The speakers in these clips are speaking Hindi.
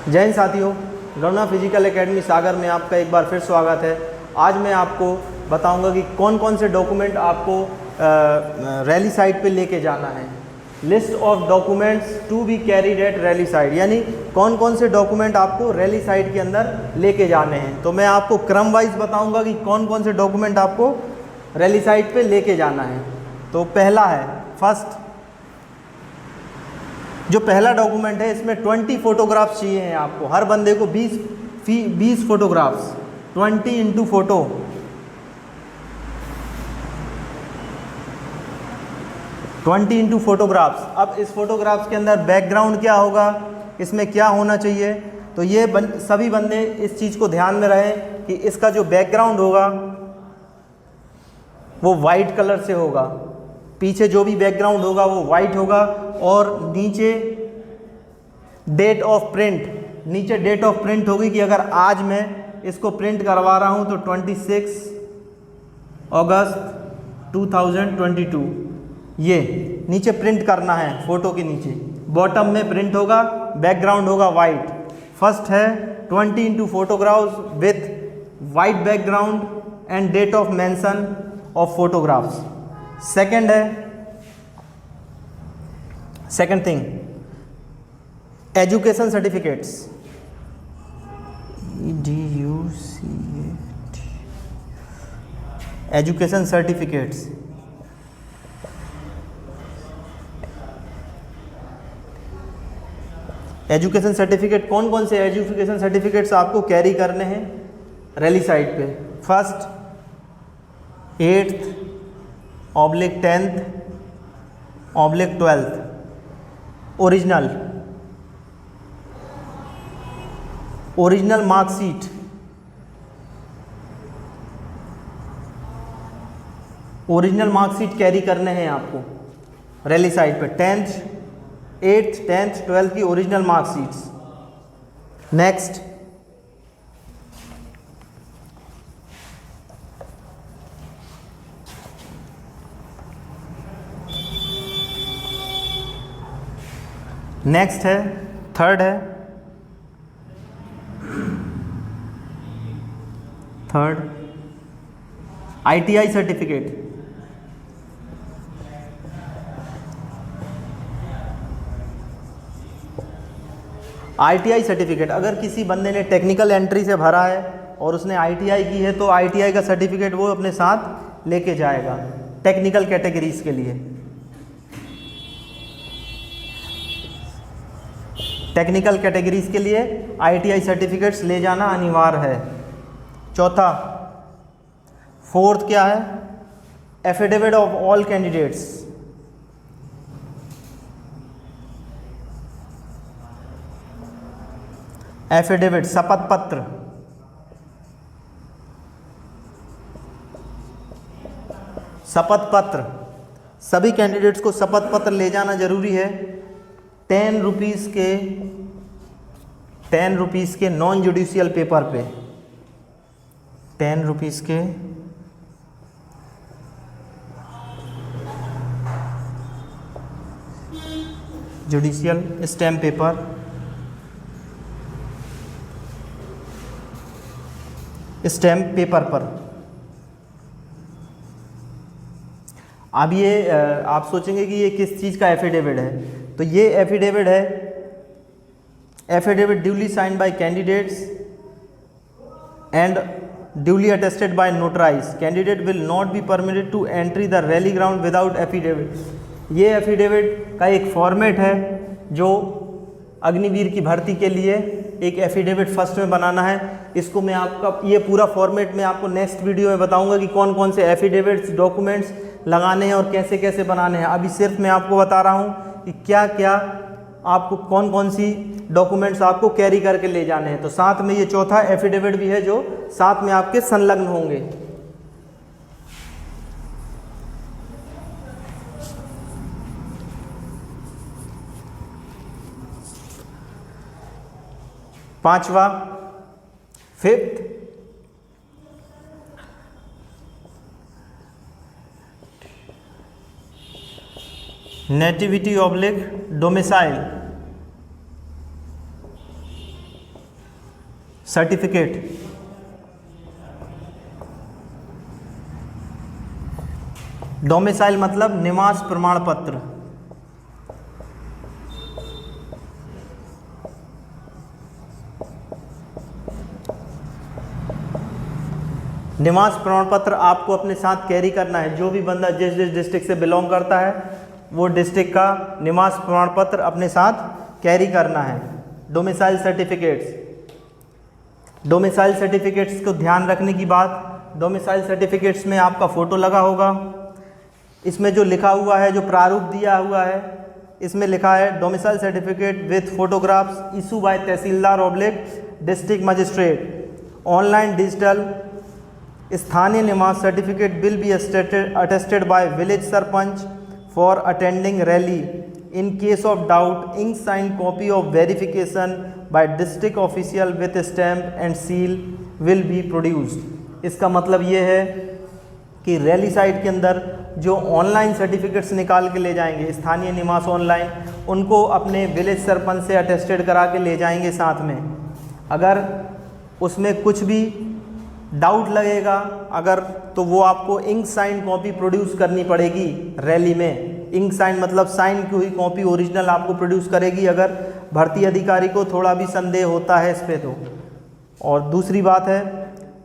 जय हिंद साथियों, गरुणा फिजिकल एकेडमी सागर में आपका एक बार फिर स्वागत है। आज मैं आपको बताऊंगा कि कौन कौन से डॉक्यूमेंट आपको रैली साइट पे लेके जाना है। List of documents to be carried at rally site, यानी कौन कौन से डॉक्यूमेंट आपको रैली साइट के अंदर लेके जाने हैं। तो मैं आपको क्रम वाइज बताऊंगा कि कौन कौन से डॉक्यूमेंट आपको रैली साइट पे लेके जाना है। तो पहला है फर्स्ट, जो पहला डॉक्यूमेंट है इसमें 20 फोटोग्राफ्स चाहिए हैं आपको। हर बंदे को 20 फोटोग्राफ्स, 20 इंटू फोटो। फोटोग्राफ्स। अब इस फोटोग्राफ्स के अंदर बैकग्राउंड क्या होगा, इसमें क्या होना चाहिए, तो ये सभी बंदे इस चीज़ को ध्यान में रहें कि इसका जो बैकग्राउंड होगा वो वाइट कलर से होगा। पीछे जो भी बैकग्राउंड होगा वो वाइट होगा और नीचे डेट ऑफ प्रिंट होगी कि अगर आज मैं इसको प्रिंट करवा रहा हूं तो 26 अगस्त 2022 ये नीचे प्रिंट करना है। फोटो के नीचे बॉटम में प्रिंट होगा, बैकग्राउंड होगा वाइट। फर्स्ट है 20 into photographs with white background and date of mention of photographs. Second है, second thing, education certificates, education certificates. Education certificate, कौन कौन से एजुकेशन सर्टिफिकेट्स आपको कैरी करने हैं रैली साइट पे। First 8th / 10th / 12th original marksheet, carry करने हैं आपको रैली साइट पे। 8th 10th 12th की ओरिजिनल मार्कशीट्स। नेक्स्ट है, third ITI certificate. ITI certificate, अगर किसी बंदे ने टेक्निकल एंट्री से भरा है और उसने ITI की है तो ITI का सर्टिफिकेट वो अपने साथ लेके जाएगा टेक्निकल कैटेगरीज के लिए। टेक्निकल कैटेगरीज के लिए ITI सर्टिफिकेट्स ले जाना अनिवार्य है। चौथा, फोर्थ क्या है, affidavit of all candidates. Affidavit, शपथ पत्र। सभी कैंडिडेट्स को शपथ पत्र ले जाना जरूरी है। 10 रुपीस के नॉन जुडिशियल पेपर पे, 10 रुपीस के जुडिशियल स्टैम्प पेपर, पर। अब ये आप सोचेंगे कि ये किस चीज़ का एफिडेविट है, तो ये एफिडेविट है, affidavit duly signed by candidates and duly attested by notarized. Candidate will not be permitted to enter the rally ground without affidavit. ये एफिडेविट का एक फॉर्मेट है जो अग्निवीर की भर्ती के लिए एक एफिडेविट फर्स्ट में बनाना है। इसको मैं आपका ये पूरा फॉर्मेट में आपको नेक्स्ट वीडियो में बताऊंगा कि कौन कौन से एफिडेविट्स डॉक्यूमेंट्स लगाने हैं और कैसे कैसे बनाने हैं। अभी सिर्फ मैं आपको बता रहा हूँ कि क्या क्या आपको, कौन कौन सी डॉक्यूमेंट्स आपको कैरी करके ले जाने हैं। तो साथ में ये चौथा एफिडेविट भी है जो साथ में आपके संलग्न होंगे। पांचवा, fifth, nativity oblique domicile, certificate, domicile मतलब निवास प्रमाण पत्र, निवास प्रमाण पत्र आपको अपने साथ कैरी करना है। जो भी बंदा जिस जिस डिस्ट्रिक्ट से बिलोंग करता है वो डिस्ट्रिक्ट का निवास प्रमाण पत्र अपने साथ कैरी करना है। डोमिसाइल सर्टिफिकेट्स, डोमिसाइल सर्टिफिकेट्स को ध्यान रखने की बात, डोमिसाइल सर्टिफिकेट्स में आपका फ़ोटो लगा होगा। इसमें जो लिखा हुआ है, जो प्रारूप दिया हुआ है, इसमें लिखा है domicile certificate with photographs issue by tehsildar oblique district magistrate, online digital स्थानीय निवास certificate will be attested by village sarpanch for attending rally. In case of doubt ink sign copy of verification by district official with stamp and seal will be produced. इसका मतलब ये है कि रैली साइट के अंदर जो ऑनलाइन सर्टिफिकेट्स निकाल के ले जाएंगे स्थानीय निवास ऑनलाइन, उनको अपने विलेज सरपंच से अटेस्टेड करा के ले जाएंगे साथ में। अगर उसमें कुछ भी डाउट लगेगा अगर, तो वो आपको इंक साइन कॉपी प्रोड्यूस करनी पड़ेगी रैली में। इंक साइन मतलब साइन की हुई कॉपी ओरिजिनल आपको प्रोड्यूस करेगी अगर भर्ती अधिकारी को थोड़ा भी संदेह होता है इस पे तो। और दूसरी बात है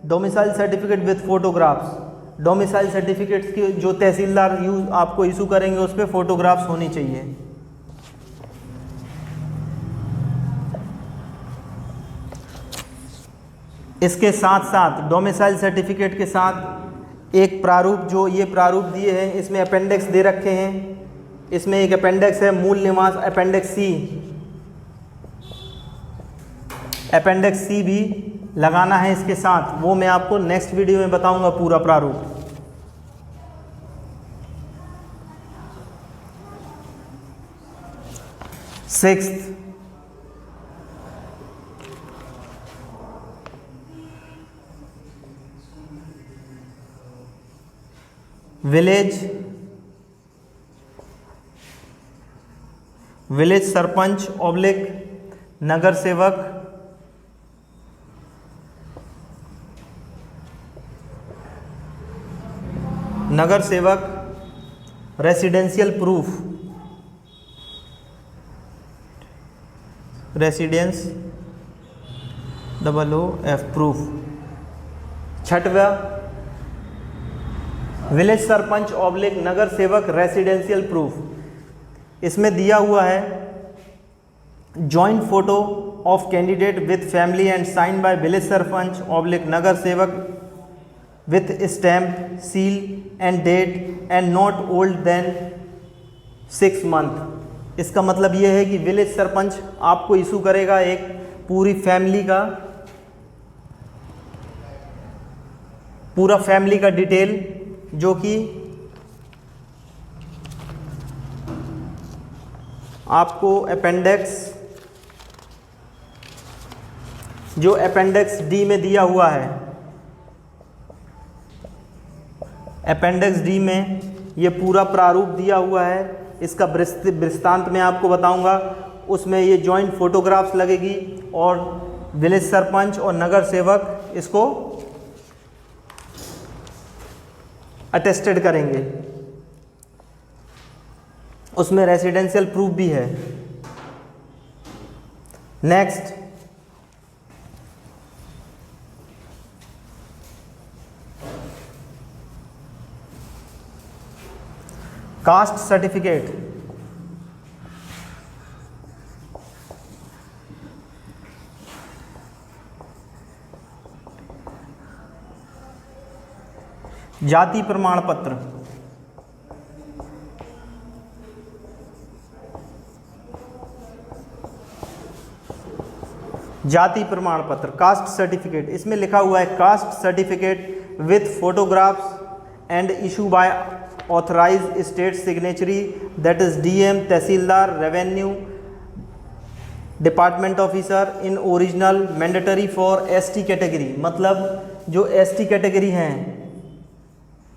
domicile certificate with photographs, domicile certificates की जो तहसीलदार आपको इशू करेंगे उस पर फोटोग्राफ्स होनी चाहिए। इसके साथ साथ डोमिसाइल सर्टिफिकेट के साथ एक प्रारूप, जो ये प्रारूप दिए हैं इसमें अपेंडिक्स दे रखे हैं। इसमें एक अपेंडिक्स है मूल निवास, अपेंडिक्स सी, अपेंडिक्स सी भी लगाना है इसके साथ। वो मैं आपको नेक्स्ट वीडियो में बताऊंगा पूरा प्रारूप। सिक्स्थ, विलेज सरपंच ऑब्लिक नगर सेवक, नगर सेवक residential proof, residence OOF proof. छठवा विलेज सरपंच ऑब्लिक नगर सेवक रेसिडेंशियल प्रूफ, इसमें दिया हुआ है joint photo of candidate with family and sign by village sarpanch oblique नगर सेवक with stamp seal and date and not old than 6 month. इसका मतलब ये है कि विलेज सरपंच आपको इशू करेगा एक पूरी फैमिली का, पूरा फैमिली का डिटेल, जो कि आपको अपेंडिक्स, जो अपेंडिक्स डी में दिया हुआ है, अपेंडिक्स डी में ये पूरा प्रारूप दिया हुआ है। इसका वृत्तांत मैं आपको बताऊंगा। उसमें ये जॉइंट फोटोग्राफ्स लगेगी और विलेज सरपंच और नगर सेवक इसको अटेस्टेड करेंगे। उसमें रेसिडेंशियल प्रूफ भी है। नेक्स्ट, कास्ट सर्टिफिकेट, जाति प्रमाण पत्र, जाति प्रमाण पत्र, कास्ट सर्टिफिकेट। इसमें लिखा हुआ है caste certificate with photographs and issue bye authorised state signatory, that is DM, tehsildar, revenue department officer in original, mandatory for ST category. मतलब जो एसटी कैटेगरी हैं,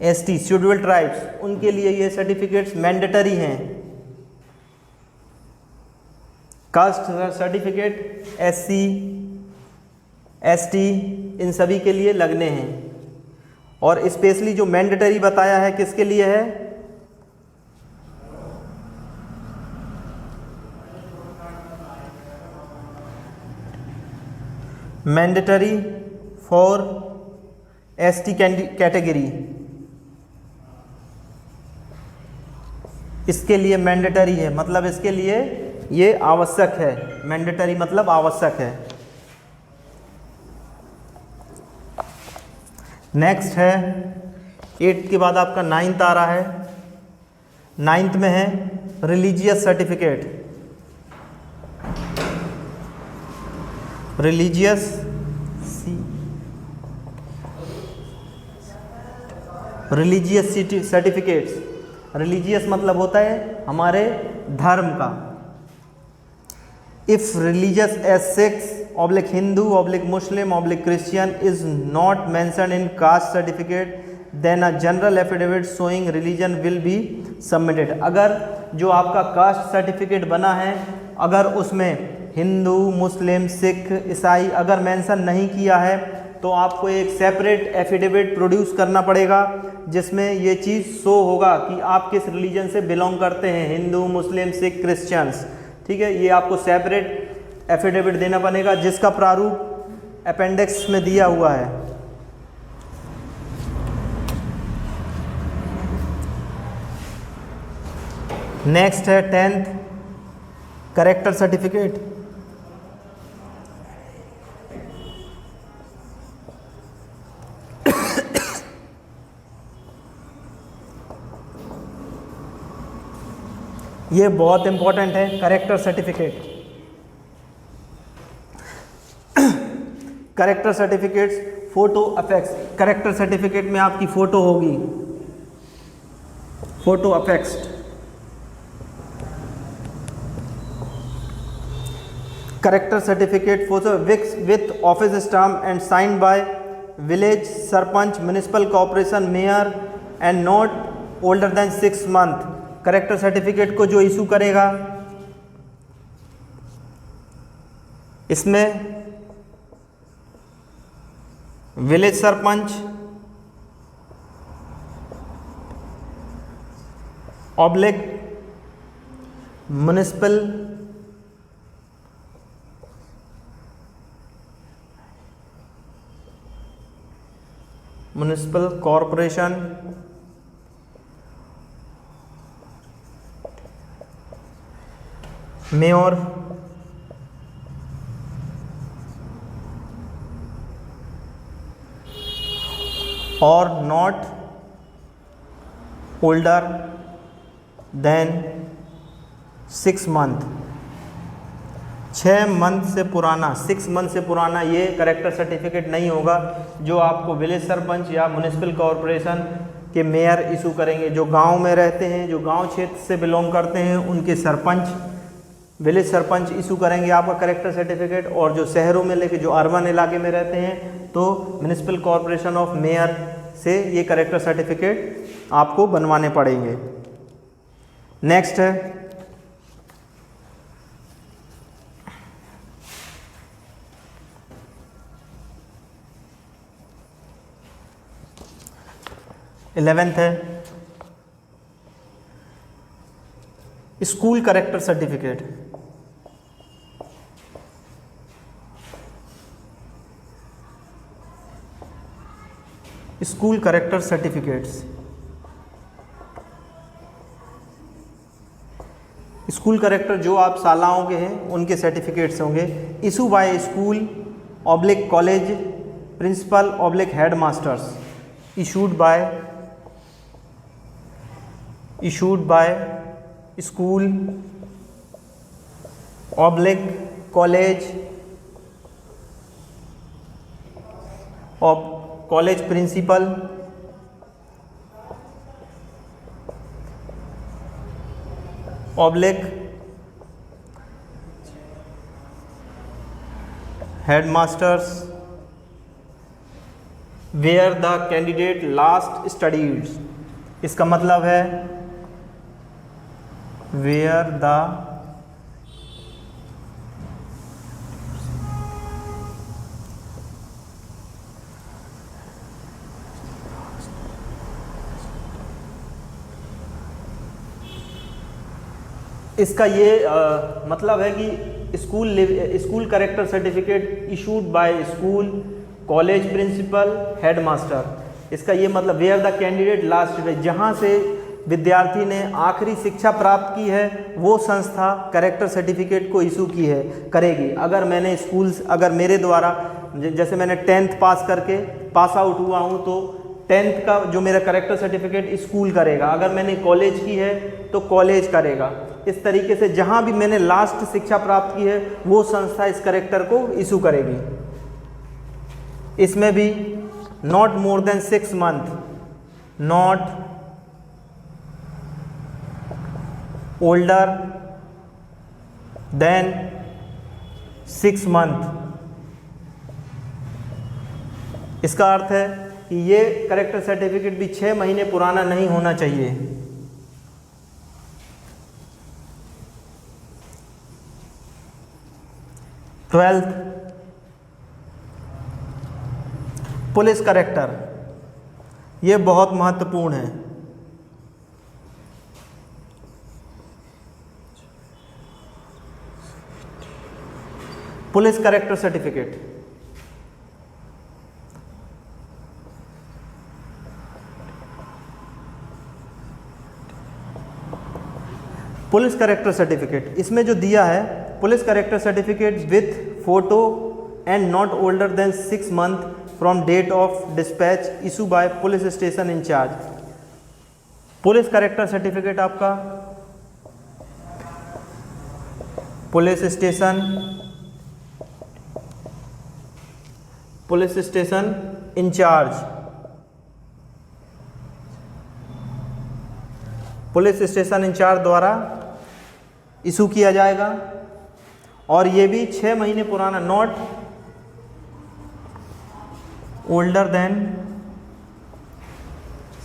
एसटी शेड्यूल्ड ट्राइब्स, उनके लिए ये सर्टिफिकेट्स मैंडेटरी हैं। कास्ट सर्टिफिकेट एससी, ST इन सभी के लिए लगने हैं। और स्पेशली जो मैंडेटरी बताया है किसके लिए है, मैंडेटरी फॉर ST कैटेगरी, इसके लिए मैंडेटरी है, मतलब इसके लिए ये आवश्यक है। मैंडेटरी मतलब आवश्यक है। नेक्स्ट है 8 के बाद आपका 9th आ रहा है। 9th में है religious certificate. Religious certificates. Religious मतलब होता है हमारे धर्म का। If religious as Sikh oblique Hindu oblique Muslim oblique Christian is not mention in caste certificate then a general affidavit showing religion will be submitted. अगर जो आपका कास्ट सर्टिफिकेट बना है, अगर उसमें हिंदू मुस्लिम सिख ईसाई अगर मेंशन नहीं किया है, तो आपको एक सेपरेट एफिडेविट प्रोड्यूस करना पड़ेगा जिसमें ये चीज़ शो होगा कि आप किस रिलीजन से बिलोंग करते हैं, हिंदू मुस्लिम सिख क्रिश्चियंस। ठीक है, ये आपको सेपरेट एफिडेविट देना पड़ेगा जिसका प्रारूप अपेंडिक्स में दिया हुआ है। नेक्स्ट है 10th कैरेक्टर सर्टिफिकेट। ये बहुत इंपॉर्टेंट है character certificate. Character certificates photo affects. Character certificate में आपकी फोटो होगी, photo affects. Character certificate photo with office stamp and signed by village sarpanch municipal corporation mayor and not older than 6 months। Character certificate को जो इशू करेगा, इसमें village sarpanch oblique municipal corporation mayor और not older than 6 months। 6 month से पुराना, 6 month से पुराना ये कैरेक्टर सर्टिफिकेट नहीं होगा जो आपको विलेज सरपंच या म्युनिसिपल कॉर्पोरेशन के मेयर इशू करेंगे। जो गांव में रहते हैं, जो गांव क्षेत्र से बिलोंग करते हैं, उनके सरपंच विलेज सरपंच इशू करेंगे आपका कैरेक्टर सर्टिफिकेट। और जो शहरों में लेके जो अर्बन इलाके में रहते हैं, तो म्युनिसिपल कॉर्पोरेशन ऑफ मेयर से ये कैरेक्टर सर्टिफिकेट आपको बनवाने पड़ेंगे। नेक्स्ट है 11th है school character certificate. School character certificates. School character जो आप शालाओं के हैं उनके सर्टिफिकेट्स होंगे। Issue by school oblique college principal oblique head masters. Issued by school oblique college college principal oblique headmasters where the candidate last studies. इसका मतलब है वेयर द इसका ये मतलब है कि school character certificate issued by school, college principal, headmaster. इसका ये मतलब where the candidate last day, जहाँ से विद्यार्थी ने आखिरी शिक्षा प्राप्त की है वो संस्था करेक्टर सर्टिफिकेट को इशू की है करेगी। अगर मेरे द्वारा जैसे मैंने 10th पास करके पास आउट हुआ हूँ तो 10th का जो मेरा करेक्टर सर्टिफिकेट स्कूल करेगा, अगर मैंने कॉलेज की है तो कॉलेज करेगा। इस तरीके से जहाँ भी मैंने लास्ट शिक्षा प्राप्त की है वो संस्था इस करेक्टर को इशू करेगी। इसमें भी not more than 6 month, not older than 6 month. इसका अर्थ है कि ये करेक्टर सर्टिफिकेट भी 6 महीने पुराना नहीं होना चाहिए। ट्वेल्थ, पुलिस करेक्टर, ये बहुत महत्वपूर्ण है। Police character certificate police character certificate इसमें जो दिया है, police character certificate with photo and not older than 6 month from date of dispatch issue by police station incharge. Police character certificate आपका police station incharge, police station incharge द्वारा इशू किया जाएगा। और ये भी 6 महीने पुराना, not older than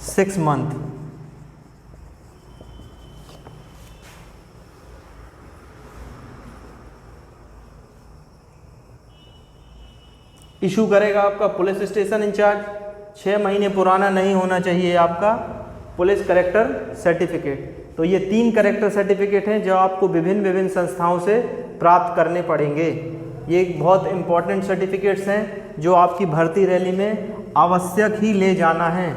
6 month. Issue करेगा आपका पुलिस स्टेशन इंचार्ज। 6 महीने पुराना नहीं होना चाहिए आपका पुलिस करेक्टर सर्टिफिकेट। तो ये 3 करेक्टर सर्टिफिकेट हैं जो आपको विभिन्न संस्थाओं से प्राप्त करने पड़ेंगे। ये एक बहुत इंपॉर्टेंट सर्टिफिकेट्स हैं जो आपकी भर्ती रैली में आवश्यक ही ले जाना है।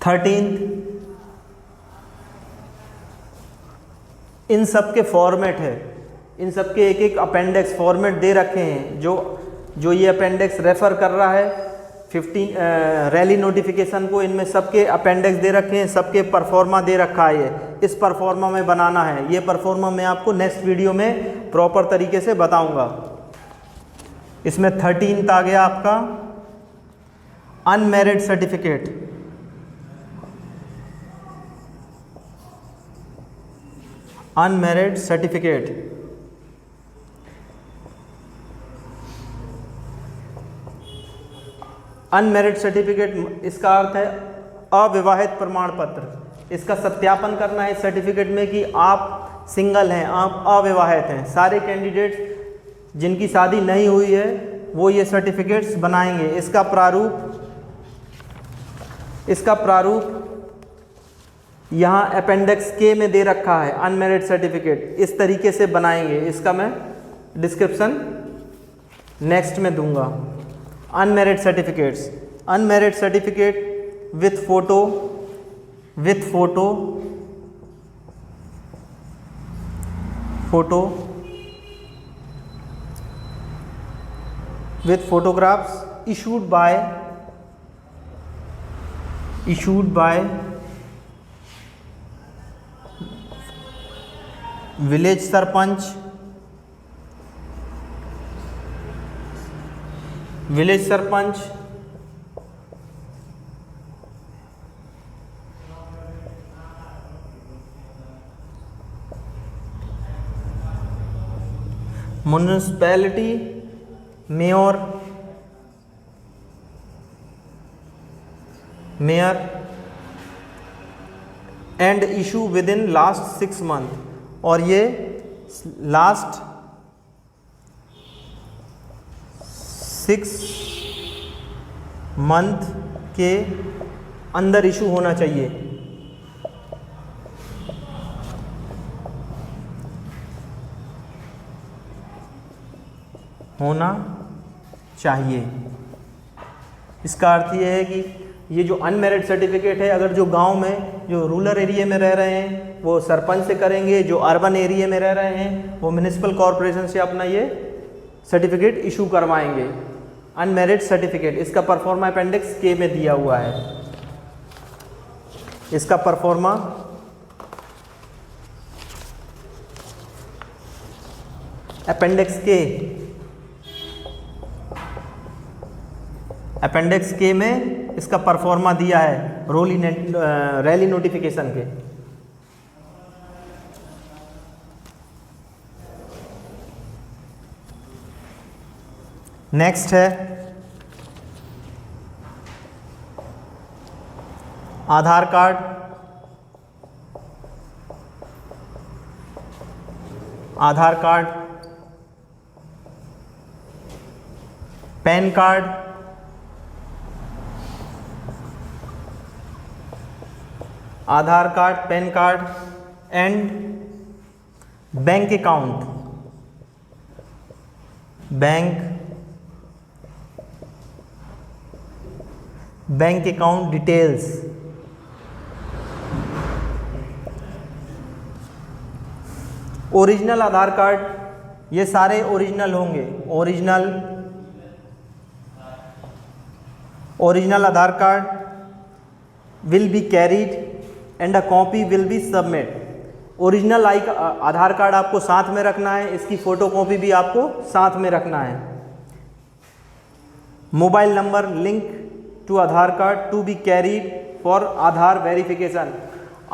13, इन सब के फॉर्मेट है, इन सब के एक अपेंडिक्स फॉर्मेट दे रखे हैं। जो ये अपेंडिक्स रेफर कर रहा है 15 रैली नोटिफिकेशन को, इनमें सबके अपेंडिक्स दे रखे हैं, सबके परफॉर्मा दे रखा है। ये इस परफॉर्मा में बनाना है। ये परफॉर्मा मैं आपको नेक्स्ट वीडियो में प्रॉपर तरीके से बताऊंगा। इसमें 13 आ गया आपका unmarried certificate. Unmarried certificate unmarried certificate इसका अर्थ है अविवाहित प्रमाण पत्र। इसका सत्यापन करना है इस सर्टिफिकेट में कि आप सिंगल हैं, आप अविवाहित हैं। सारे कैंडिडेट्स जिनकी शादी नहीं हुई है वो ये सर्टिफिकेट्स बनाएंगे। इसका प्रारूप यहाँ अपेंडिक्स के में दे रखा है। अनमेरिड सर्टिफिकेट इस तरीके से बनाएंगे। इसका मैं डिस्क्रिप्शन नेक्स्ट में दूंगा। Unmarried certificate with photo with photographs issued by village sarpanch, municipality mayor and issue with in last 6 month. और ये लास्ट 6 मंथ के अंदर इशू होना चाहिए। होना चाहिए। इसका अर्थ ये है कि ये जो अनमेरिड सर्टिफिकेट है, अगर जो गांव में जो रूरल एरिया में रह रहे हैं वो सरपंच से करेंगे, जो अर्बन एरिया में रह रहे हैं वो म्युनिसिपल कॉरपोरेशन से अपना ये सर्टिफिकेट इशू करवाएंगे, अनमेरिड सर्टिफिकेट। इसका परफॉर्मा अपेंडिक्स के में दिया हुआ है। इसका परफॉर्मा अपेंडिक्स के, अपेंडिक्स के में इसका परफॉर्मा दिया है रैली नोटिफिकेशन के। नेक्स्ट है Aadhaar card, Aadhaar card, PAN card, Aadhaar card, PAN card and bank account, bank account details. Original Aadhaar card, ये सारे ओरिजिनल होंगे। Original Aadhaar card will be carried and a copy will be submit. Original Aadhaar card आपको साथ में रखना है, इसकी फ़ोटो कॉपी भी आपको साथ में रखना है। Mobile number link to Aadhaar card to be carried for Aadhaar verification.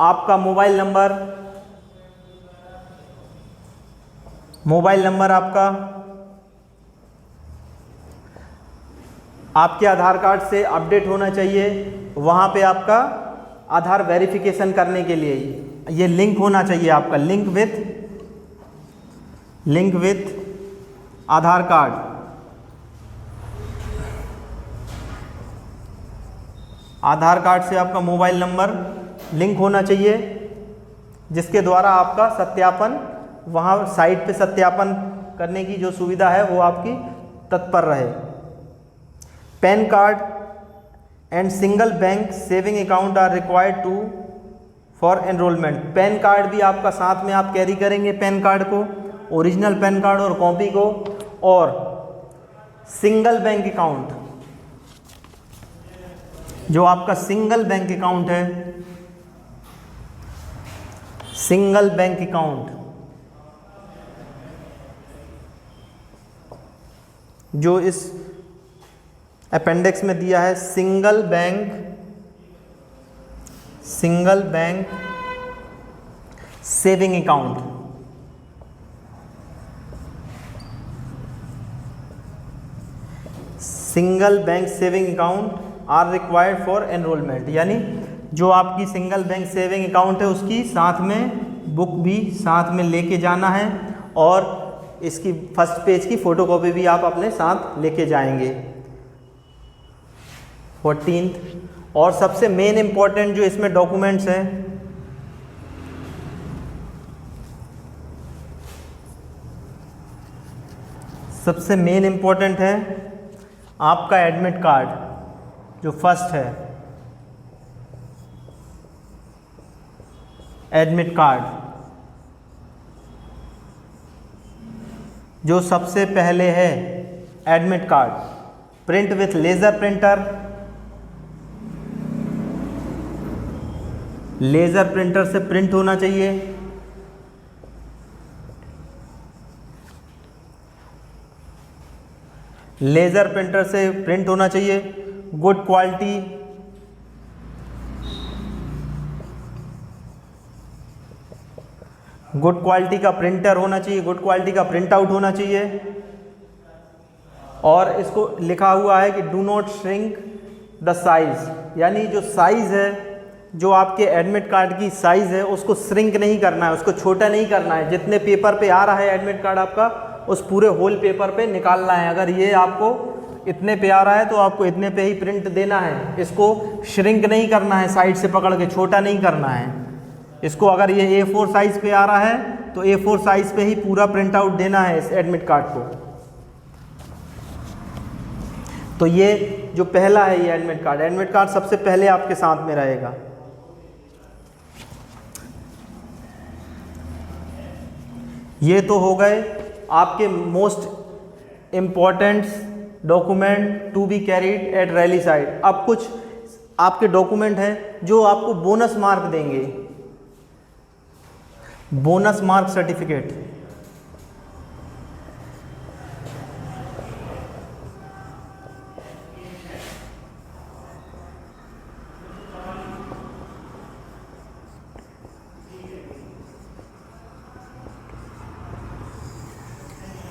आपका मोबाइल नंबर आपका आपके आधार कार्ड से अपडेट होना चाहिए। वहाँ पे आपका आधार वेरिफिकेशन करने के लिए ये लिंक होना चाहिए आपका, link with Aadhaar card. Aadhaar card से आपका मोबाइल नंबर लिंक होना चाहिए, जिसके द्वारा आपका सत्यापन, वहाँ साइट पे सत्यापन करने की जो सुविधा है वो आपकी तत्पर रहे। PAN card and single bank saving account are required to for enrolment. PAN card भी आपका साथ में आप कैरी करेंगे, पैन कार्ड को, ओरिजिनल पैन कार्ड और कॉपी को, और सिंगल बैंक अकाउंट, जो आपका सिंगल बैंक अकाउंट है, सिंगल बैंक अकाउंट जो इस अपेंडिक्स में दिया है, single bank saving account. Single bank saving account are required for enrolment, यानी जो आपकी सिंगल बैंक सेविंग अकाउंट है उसकी साथ में बुक भी साथ में लेके जाना है, और इसकी फर्स्ट पेज की फ़ोटोकॉपी भी आप अपने साथ लेके जाएंगे। 14th और सबसे मेन इम्पॉर्टेंट जो इसमें डॉक्यूमेंट्स हैं, सबसे मेन इम्पॉर्टेंट है आपका एडमिट कार्ड, जो फर्स्ट है एडमिट कार्ड, जो सबसे पहले है admit card. Print with laser printer, laser printer से प्रिंट होना चाहिए। लेज़र प्रिंटर से प्रिंट होना चाहिए। गुड क्वालिटी, गुड क्वालिटी का प्रिंटर होना चाहिए, गुड क्वालिटी का प्रिंट आउट होना चाहिए। और इसको लिखा हुआ है कि do not shrink the size, यानी जो साइज़ है, जो आपके एडमिट कार्ड की साइज़ है, उसको श्रिंक नहीं करना है, उसको छोटा नहीं करना है। जितने पेपर पे आ रहा है एडमिट कार्ड आपका, उस पूरे होल पेपर पे निकालना है। अगर ये आपको इतने पे आ रहा है तो आपको इतने पे ही प्रिंट देना है, इसको श्रिंक नहीं करना है, साइड से पकड़ के छोटा नहीं करना है इसको। अगर ये A4 साइज़ पे आ रहा है तो A4 साइज़ पे ही पूरा प्रिंट आउट देना है इस एडमिट कार्ड को। तो ये जो पहला है ये एडमिट कार्ड सबसे पहले आपके साथ में रहेगा। ये तो हो गए आपके most important document to be carried at rally site. अब कुछ आपके डॉक्यूमेंट हैं जो आपको बोनस मार्क देंगे। बोनस मार्क सर्टिफिकेट,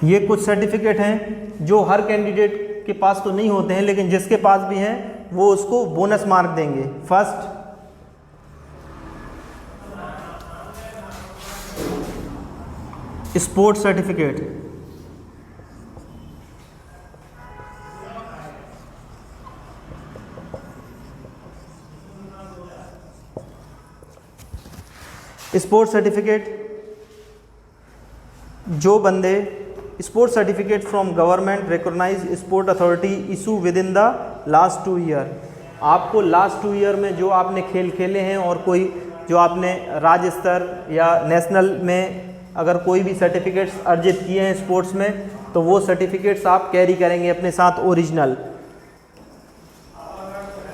ये कुछ सर्टिफिकेट हैं जो हर कैंडिडेट के पास तो नहीं होते हैं, लेकिन जिसके पास भी हैं वो उसको बोनस मार्क देंगे। First, sports certificate, sports certificate जो बंदे sports certificate from government recognise sport authority issue with in the last 2 year. आपको लास्ट 2 ईयर में जो आपने खेल खेले हैं और कोई जो आपने राज्य स्तर या नेशनल में अगर कोई भी सर्टिफिकेट्स अर्जित किए हैं स्पोर्ट्स में, तो वो सर्टिफिकेट्स आप कैरी करेंगे अपने साथ ओरिजिनल।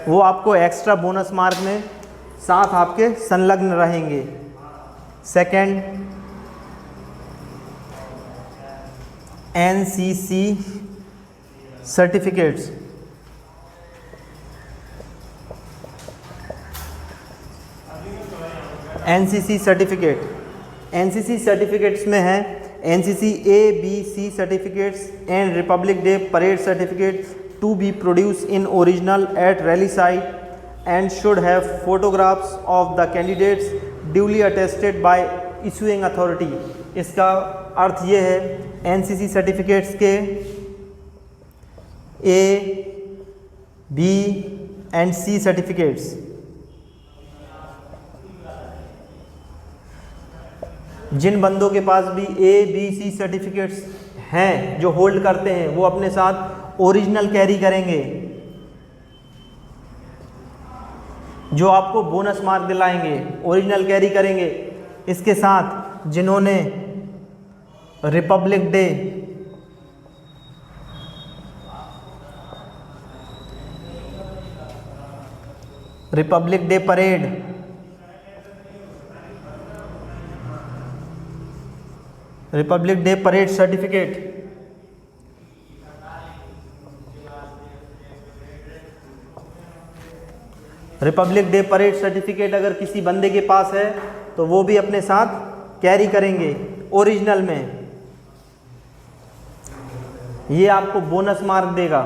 वो आपको एक्स्ट्रा बोनस मार्क में साथ आपके संलग्न रहेंगे। Second, NCC certificates, NCC certificates में है NCC ABC certificates and Republic Day parade certificate to be produce in original at rally site and should have photographs of the candidates duly attested by issuing authority. इसका अर्थ ये है एनसीसी सर्टिफिकेट्स के A, B and C certificates जिन बंदों के पास भी A, B, C सर्टिफिकेट्स हैं जो होल्ड करते हैं वो अपने साथ ओरिजिनल कैरी करेंगे जो आपको बोनस मार्क दिलाएंगे, ओरिजिनल कैरी करेंगे। इसके साथ जिन्होंने Republic Day parade, Republic Day parade certificate, Republic Day parade certificate अगर किसी बंदे के पास है तो वो भी अपने साथ कैरी करेंगे ओरिजिनल में। ये आपको बोनस मार्क देगा।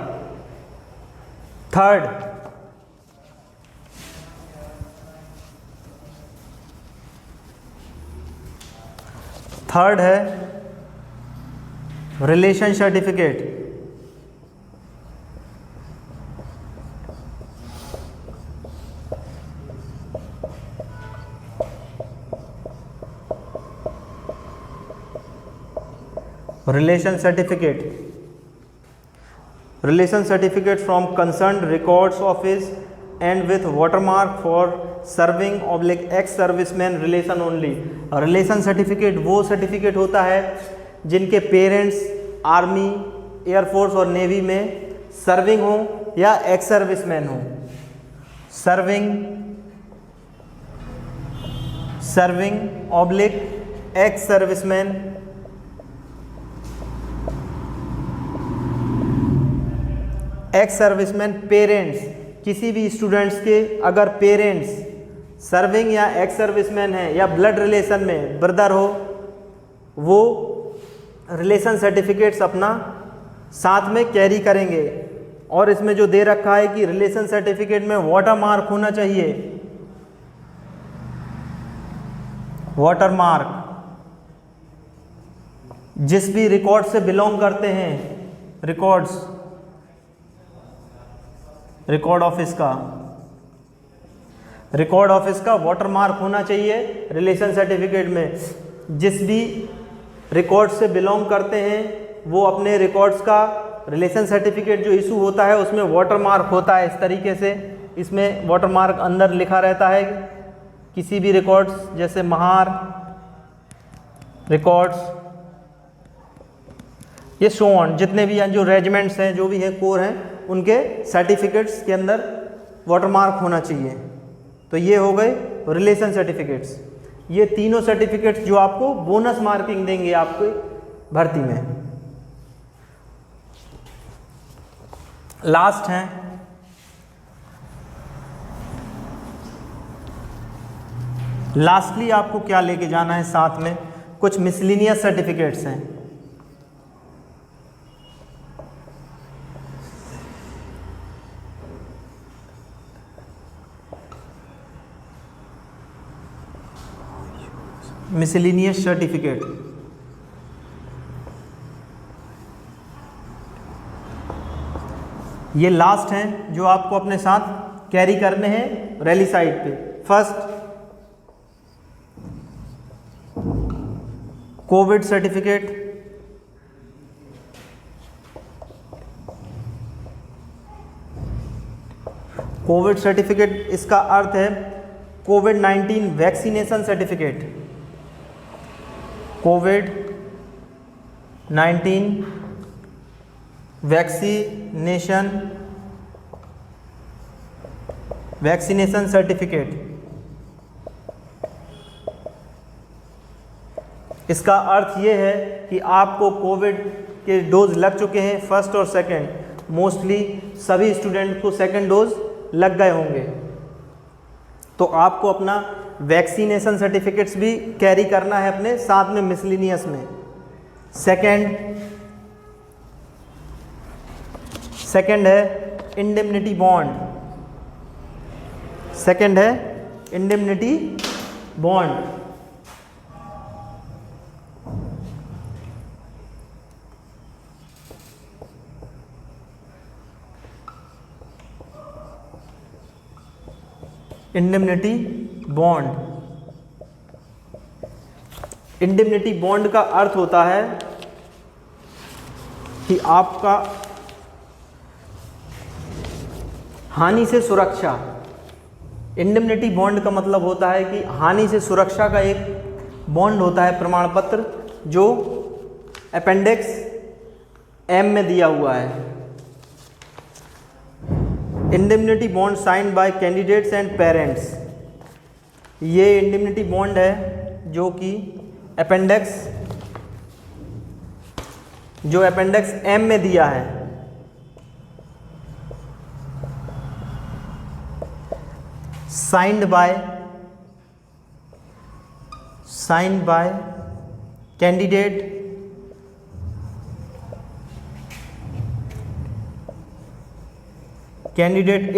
थर्ड है relation certificate. Relation certificate from concerned records office and with watermark for serving ex serviceman relation only. Relation certificate वो सर्टिफिकेट होता है जिनके पेरेंट्स आर्मी, एयरफोर्स और नेवी में सर्विंग हो या एक्स सर्विसमैन हो। Serving ex serviceman, ex serviceman parents, किसी भी स्टूडेंट्स के अगर पेरेंट्स सर्विंग या एक्स सर्विसमैन है या ब्लड रिलेशन में ब्रदर हो, वो रिलेशन सर्टिफिकेट्स अपना साथ में कैरी करेंगे। और इसमें जो दे रखा है कि रिलेशन सर्टिफिकेट में वाटर मार्क होना चाहिए, वाटर मार्क जिस भी रिकॉर्ड से बिलोंग करते हैं, रिकॉर्ड ऑफिस का वाटर मार्क होना चाहिए रिलेशन सर्टिफिकेट में। जिस भी रिकॉर्ड से बिलोंग करते हैं वो अपने रिकॉर्ड्स का रिलेशन सर्टिफिकेट जो इशू होता है उसमें वाटरमार्क होता है इस तरीके से, इसमें वाटरमार्क अंदर लिखा रहता है किसी भी रिकॉर्ड्स, जैसे महार रिकॉर्ड्स, ये सो ऑन, जितने भी हैं जो रेजिमेंट्स हैं, जो भी हैं कोर हैं, उनके सर्टिफिकेट्स के अंदर वाटरमार्क होना चाहिए। तो ये हो गए रिलेशन सर्टिफिकेट्स। ये तीनों सर्टिफिकेट्स जो आपको बोनस मार्किंग देंगे आपके भर्ती में। लास्ट हैं लास्टली आपको क्या लेके जाना है साथ में, कुछ मिसलिनियस सर्टिफिकेट्स हैं। मिसलिनियस सर्टिफिकेट, ये लास्ट हैं जो आपको अपने साथ कैरी करने हैं रैली साइट पे। First, Covid certificate, Covid certificate इसका अर्थ है कोविड-19 वैक्सीनेशन सर्टिफिकेट, कोविड-19 वैक्सीनेशन सर्टिफिकेट। इसका अर्थ ये है कि आपको कोविड के डोज लग चुके हैं, फर्स्ट और सेकंड, मोस्टली सभी स्टूडेंट को सेकंड डोज लग गए होंगे, तो आपको अपना वैक्सीनेशन सर्टिफिकेट्स भी कैरी करना है अपने साथ में मिसलिनियस में। सेकंड है इंडेमनिटी बॉन्ड, सेकंड है indemnity bond. Indemnity bond, indemnity bond का अर्थ होता है कि आपका हानि से सुरक्षा। इंडेमनिटी बॉन्ड का मतलब होता है कि हानि से सुरक्षा का एक बॉन्ड होता है, प्रमाण पत्र, जो अपेंडिक्स एम में दिया हुआ है। Indemnity bond signed by candidates and parents, ये इंडेमनिटी बॉन्ड है जो कि अपेंडिक्स एम में दिया है। Signed by candidate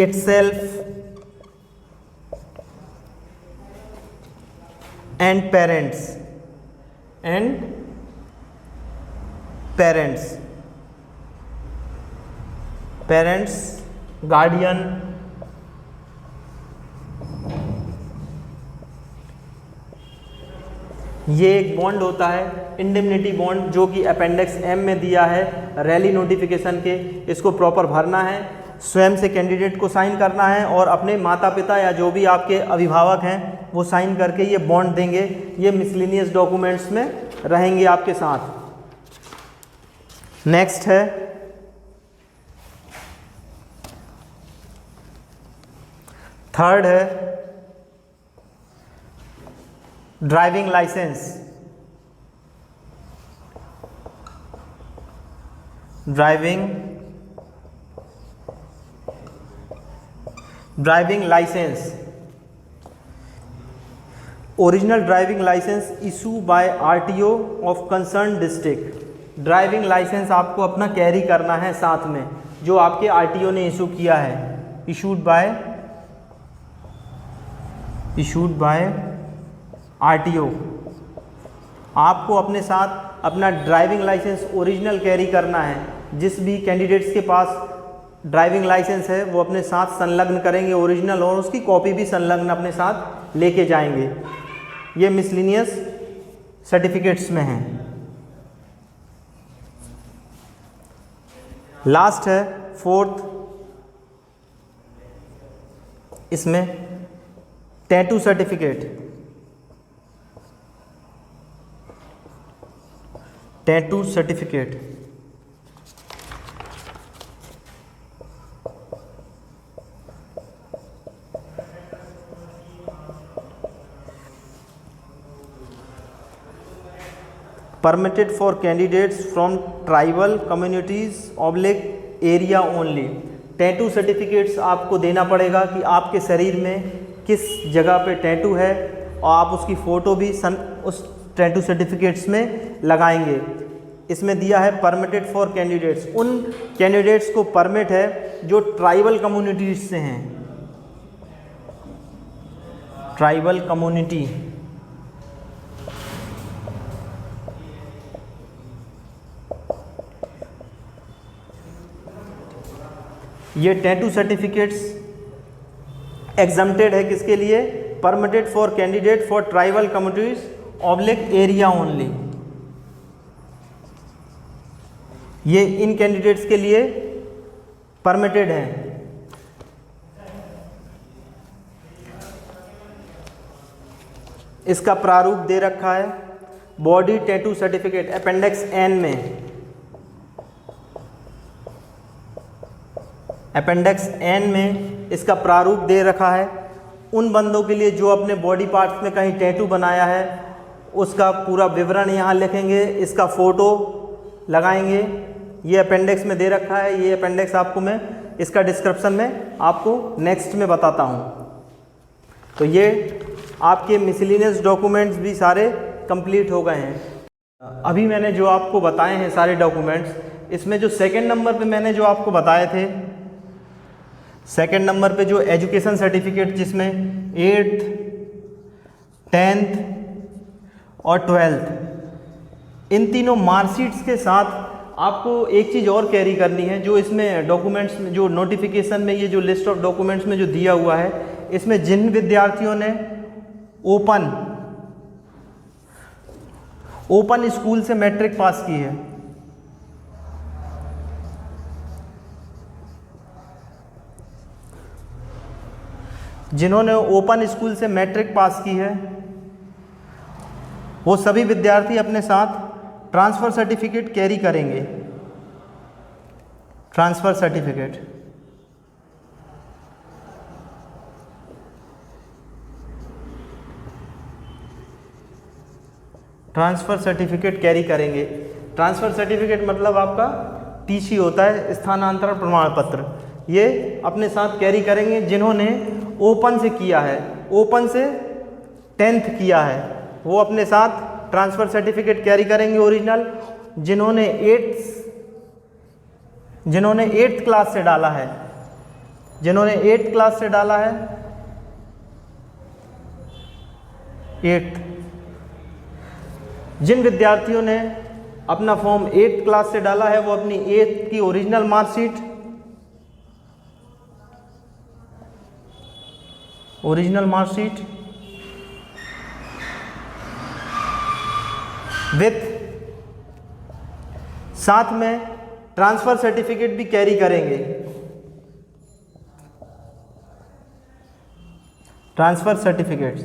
itself and parents, guardian, ये एक बॉन्ड होता है इंडेमनिटी बॉन्ड जो कि अपेंडिक्स एम में दिया है रैली नोटिफिकेशन के। इसको प्रॉपर भरना है, स्वयं से कैंडिडेट को साइन करना है और अपने माता पिता या जो भी आपके अभिभावक हैं वो साइन करके ये बॉन्ड देंगे। ये मिसलिनियस डॉक्यूमेंट्स में रहेंगे आपके साथ। नेक्स्ट है थर्ड है driving licence. Driving licence, original driving licence issue by RTO of concern district. Driving licence आपको अपना कैरी करना है साथ में, जो आपके आरटीओ ने इशू किया है। Issued by RTO. आपको अपने साथ अपना ड्राइविंग लाइसेंस ओरिजिनल कैरी करना है। जिस भी कैंडिडेट्स के पास ड्राइविंग लाइसेंस है वो अपने साथ संलग्न करेंगे ओरिजिनल, और उसकी कॉपी भी संलग्न अपने साथ लेके जाएंगे। ये मिसलिनियस सर्टिफिकेट्स में हैं। लास्ट है फोर्थ, इसमें tattoo certificate. Tattoo certificate permitted for candidates from tribal communities oblique area only। Tattoo certificates आपको देना पड़ेगा कि आपके शरीर में किस जगह पे टैटू है, और आप उसकी फ़ोटो भी उस टैटू सर्टिफिकेट्स में लगाएंगे। इसमें दिया है परमिटेड फॉर कैंडिडेट्स, उन कैंडिडेट्स को परमिट है जो ट्राइबल कम्युनिटीज से हैं। ट्राइबल कम्युनिटी, ये टैटू सर्टिफिकेट्स एग्जम्प्टेड है किसके लिए? Permitted for candidate for tribal communities oblique area only. ये इन कैंडिडेट्स के लिए परमिटेड है। इसका प्रारूप दे रखा है body tattoo certificate appendix N में। अपेंडिक्स एन में इसका प्रारूप दे रखा है उन बंदों के लिए जो अपने बॉडी पार्ट्स में कहीं टैटू बनाया है, उसका पूरा विवरण यहाँ लिखेंगे, इसका फ़ोटो लगाएंगे। ये अपेंडिक्स में दे रखा है। ये अपेंडिक्स आपको मैं इसका डिस्क्रिप्शन में आपको नेक्स्ट में बताता हूँ। तो ये आपके मिसलिनियस डॉक्यूमेंट्स भी सारे कंप्लीट हो गए हैं। अभी मैंने जो आपको बताए हैं सारे डॉक्यूमेंट्स, इसमें जो सेकंड नंबर पे मैंने जो आपको बताए थे, सेकंड नंबर पे जो एजुकेशन सर्टिफिकेट जिसमें 8th 10th और 12th इन तीनों मार्कशीट्स के साथ आपको एक चीज़ और कैरी करनी है। जो इसमें डॉक्यूमेंट्स में जो नोटिफिकेशन में ये जो लिस्ट ऑफ डॉक्यूमेंट्स में जो दिया हुआ है, इसमें जिन विद्यार्थियों ने ओपन स्कूल से मैट्रिक पास की है, जिन्होंने ओपन स्कूल से मैट्रिक पास की है, वो सभी विद्यार्थी अपने साथ ट्रांसफ़र सर्टिफिकेट कैरी करेंगे। ट्रांसफ़र सर्टिफिकेट कैरी करेंगे। ट्रांसफ़र सर्टिफिकेट मतलब आपका टीसी होता है, स्थानांतरण प्रमाण पत्र। ये अपने साथ कैरी करेंगे जिन्होंने ओपन से किया है, ओपन से 10th किया है, वो अपने साथ ट्रांसफ़र सर्टिफिकेट कैरी करेंगे ओरिजिनल। जिन्होंने 8th क्लास से डाला है, जिन्होंने 8th क्लास से डाला है, 8th जिन विद्यार्थियों ने अपना फॉर्म 8th क्लास से डाला है, वो अपनी 8th की ओरिजिनल मार्कशीट विथ साथ में ट्रांसफ़र सर्टिफिकेट भी कैरी करेंगे। ट्रांसफ़र सर्टिफिकेट्स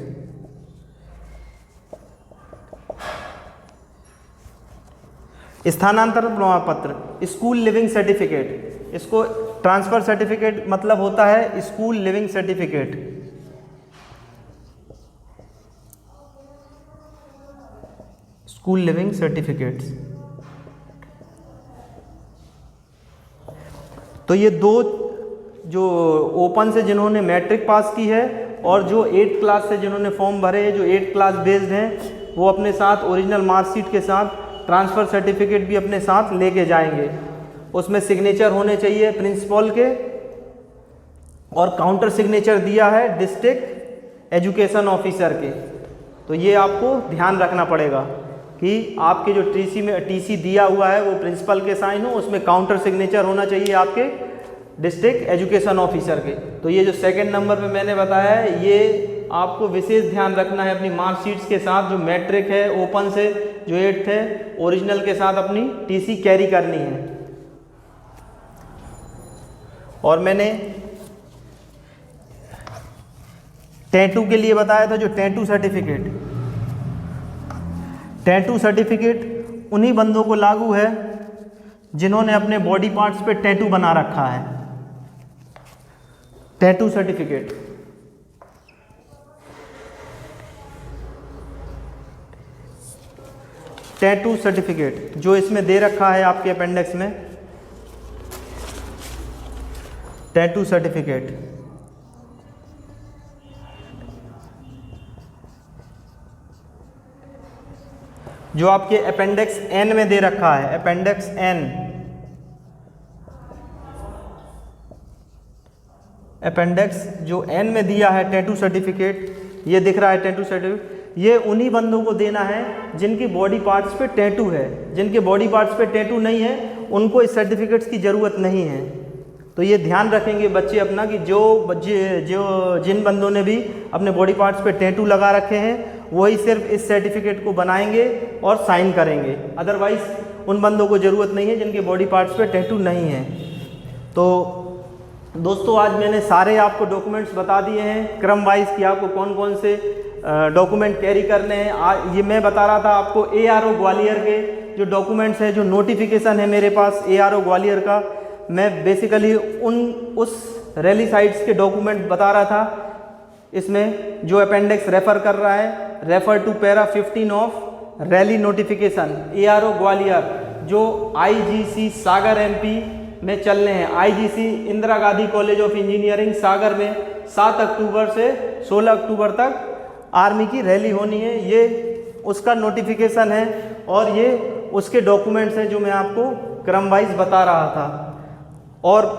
स्थानांतरण प्रमाण पत्र, स्कूल लिविंग सर्टिफिकेट। इसको ट्रांसफ़र सर्टिफिकेट मतलब होता है school leaving certificate. School living certificates. तो ये दो जो ओपन से जिन्होंने मैट्रिक पास की है और जो 8th क्लास से जिन्होंने फॉर्म भरे हैं, जो 8th क्लास बेस्ड हैं, वो अपने साथ ओरिजिनल मार्कशीट के साथ ट्रांसफ़र सर्टिफिकेट भी अपने साथ लेके जाएंगे। उसमें सिग्नेचर होने चाहिए प्रिंसिपल के, और काउंटर सिग्नेचर दिया है डिस्ट्रिक्ट एजुकेशन ऑफिसर के। तो ये आपको ध्यान रखना पड़ेगा कि आपके जो टीसी दिया हुआ है वो प्रिंसिपल के साइन हो, उसमें काउंटर सिग्नेचर होना चाहिए आपके डिस्ट्रिक्ट एजुकेशन ऑफिसर के। तो ये जो सेकंड नंबर पे मैंने बताया है, ये आपको विशेष ध्यान रखना है अपनी मार्कशीट्स के साथ। जो मैट्रिक है ओपन से, जो 8th है ओरिजिनल के साथ अपनी टीसी कैरी करनी है। और मैंने टैटू के लिए बताया था, जो टैटू सर्टिफिकेट उन्हीं बंदों को लागू है जिन्होंने अपने बॉडी पार्ट्स पे टैटू बना रखा है। टैटू सर्टिफिकेट जो इसमें दे रखा है आपके अपेंडिक्स में, टैटू सर्टिफिकेट। जो आपके अपेंडिक्स एन में दे रखा है, अपेंडिक्स एन, अपेंडिक्स जो एन में दिया है टैटू सर्टिफिकेट, ये दिख रहा है टैटू सर्टिफिकेट, ये उन्हीं बंदों को देना है जिनकी बॉडी पार्ट्स पे टैटू है। जिनके बॉडी पार्ट्स पे टैटू नहीं है उनको इस सर्टिफिकेट्स की ज़रूरत नहीं है। तो ये ध्यान रखेंगे बच्चे अपना कि जो जिन बंदों ने भी अपने बॉडी पार्ट्स पे टैटू लगा रखे हैं वही सिर्फ इस सर्टिफिकेट को बनाएंगे और साइन करेंगे, अदरवाइज़ उन बंदों को ज़रूरत नहीं है जिनके बॉडी पार्ट्स पे टैटू नहीं है। तो दोस्तों आज मैंने सारे आपको डॉक्यूमेंट्स बता दिए हैं क्रम वाइज कि आपको कौन कौन से डॉक्यूमेंट कैरी करने हैं। ये मैं बता रहा था आपको ARO ग्वालियर के जो डॉक्यूमेंट्स हैं, जो नोटिफिकेशन है मेरे पास ARO ग्वालियर का, मैं बेसिकली उस रैली साइट्स के डॉक्यूमेंट बता रहा था। इसमें जो अपेंडिक्स रेफर कर रहा है, refer to para 15 of rally notification ARO Gwalior, जो IGC सागर MP में चल रहे हैं। IGC Indira Gandhi College of Engineering Sagar में 7 अक्टूबर से 16 अक्टूबर तक आर्मी की रैली होनी है। ये उसका नोटिफिकेशन है और ये उसके डॉक्यूमेंट्स हैं जो मैं आपको क्रम वाइज बता रहा था। और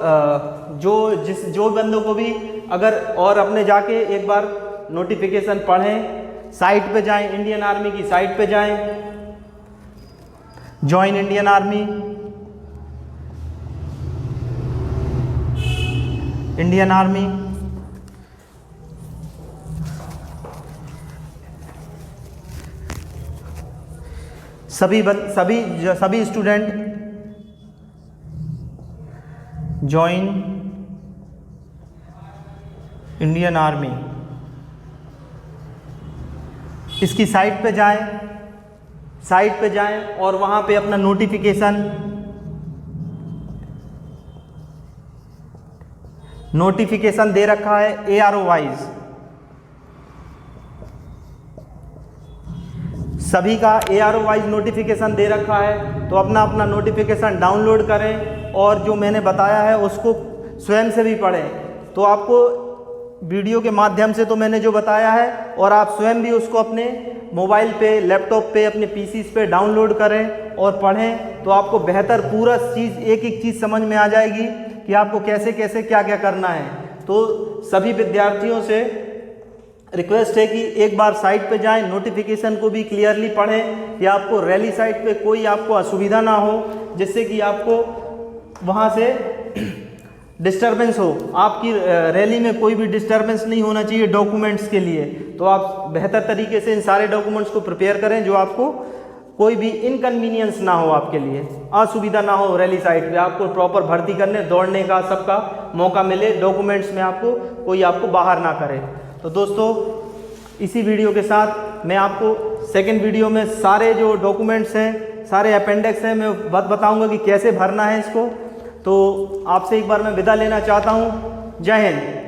जो बंदों को भी अगर और अपने जाके एक बार नोटिफिकेशन पढ़ें, साइट पे जाएं, इंडियन आर्मी की साइट पे जाएं, join Indian army, Indian army, सभी स्टूडेंट जॉइन इंडियन आर्मी, इसकी साइट पे जाएं और वहाँ पे अपना नोटिफिकेशन दे रखा है ARO वाइज। सभी का ARO वाइज नोटिफिकेशन दे रखा है, तो अपना नोटिफिकेशन डाउनलोड करें और जो मैंने बताया है उसको स्वयं से भी पढ़ें। तो आपको वीडियो के माध्यम से तो मैंने जो बताया है, और आप स्वयं भी उसको अपने मोबाइल पे, लैपटॉप पे, अपने PCs पे डाउनलोड करें और पढ़ें, तो आपको बेहतर पूरा चीज़ एक चीज़ समझ में आ जाएगी कि आपको कैसे कैसे क्या क्या करना है। तो सभी विद्यार्थियों से रिक्वेस्ट है कि एक बार साइट पे जाएं, नोटिफिकेशन को भी क्लियरली पढ़ें कि आपको रैली साइट पे कोई आपको असुविधा ना हो, जिससे कि आपको वहाँ से डिस्टरबेंस हो। आपकी रैली में कोई भी डिस्टरबेंस नहीं होना चाहिए डॉक्यूमेंट्स के लिए। तो आप बेहतर तरीके से इन सारे डॉक्यूमेंट्स को प्रिपेयर करें, जो आपको कोई भी इनकन्वीनियंस ना हो, आपके लिए असुविधा ना हो। रैली साइट पे आपको प्रॉपर भर्ती करने, दौड़ने का सबका मौका मिले, डॉक्यूमेंट्स में आपको कोई आपको बाहर ना करे। तो दोस्तों इसी वीडियो के साथ मैं आपको सेकंड वीडियो में सारे जो डॉक्यूमेंट्स हैं, सारे अपेंडिक्स हैं, मैं बताऊंगा कि कैसे भरना है इसको। तो आपसे एक बार मैं विदा लेना चाहता हूँ। जय हिंद।